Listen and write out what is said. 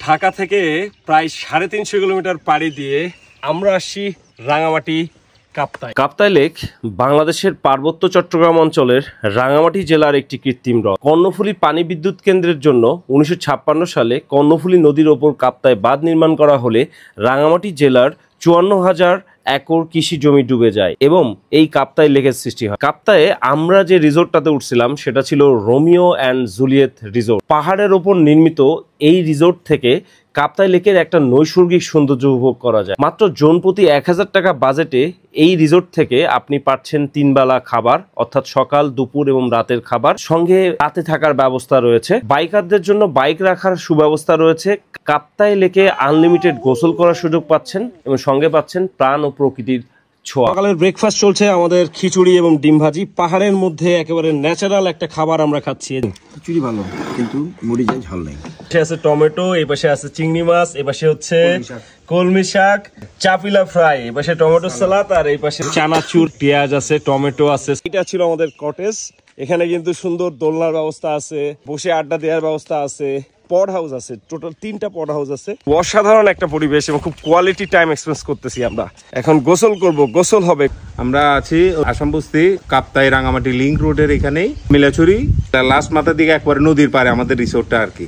ঢাকা থেকে প্রায় 350 কিলোমিটার পাড়ি দিয়ে আমরা আসছি রাঙামাটি কাপ্তাই লেক বাংলাদেশের পার্বত্য চট্টগ্রাম অঞ্চলের রাঙামাটি জেলার একটি কৃত্রিম হ্রদ। কর্ণফুলী পানি বিদ্যুৎ কেন্দ্রের জন্য 1956 সালে কর্ণফুলী নদীর ওপর কাপ্তাই বাঁধ নির্মাণ করা হলে রাঙামাটি জেলার 54,000 একর কৃষি জমি ডুবে যায় এবং এই কাপ্তাই লেকের সৃষ্টি হয়। কাপ্তায়ে আমরা যে রিসোর্টটাতে উঠছিলাম সেটা ছিল রোমিও অ্যান্ড জুলিয়েট রিসোর্ট। পাহাড়ের ওপর নির্মিত এই রিসোর্ট থেকে কাপ্তাই লেকের একটা নৈসর্গিক সৌন্দর্য উপভোগ করা যায়। মাত্র জন প্রতি 1000 টাকা বাজেটে এই রিসোর্ট থেকে আপনি পাচ্ছেন 3 বেলা খাবার, অর্থাৎ সকাল, দুপুর এবং রাতের খাবার, সঙ্গে রাতে থাকার ব্যবস্থা রয়েছে। বাইকারদের জন্য বাইক রাখার সুব্যবস্থা রয়েছে। কাপ্তাই লেকে আনলিমিটেড গোসল করার সুযোগ পাচ্ছেন এবং সঙ্গে পাচ্ছেন প্রাণ ও প্রকৃতির ছোঁয়া। সকালের ব্রেকফাস্ট চলছে আমাদের খিচুড়ি এবং ডিম ভাজি। পাহাড়ের মধ্যে একেবারে ন্যাচারাল একটা খাবার আমরা খাচ্ছি। খিচুড়ি ভালো, কিন্তু মরিচের ঝাল নেই। আছে টমেটো, এই পাশে আছে চিংড়ি মাছ, এই পাশে হচ্ছে কলমি শাক, চাপিলা ফ্রাই, এই পাশে টমেটো সালাদ, আর এই পাশে চানাচুর, পেঁয়াজ আছে, টমেটো আছে। এটা ছিল আমাদের কটেজ। এখানে কিন্তু সুন্দর দোলনার ব্যবস্থা আছে, বসে আড্ডা দেওয়ার ব্যবস্থা আছে, পড হাউস আছে, টোটাল 3টা পড হাউস আছে। অসাধারণ একটা পরিবেশ এবং খুব কোয়ালিটি টাইম এক্সপেরিয়েন্স করতেছি আমরা। এখন গোসল করব, গোসল হবে। আমরা আছি আসাম বস্তি কাপ্তাই রাঙামাটি লিংক রোডের এখানেই মিলাছড়ি লাস্ট মাথার দিকে একবারে নদীর পারে আমাদের রিসোর্টটা আর কি।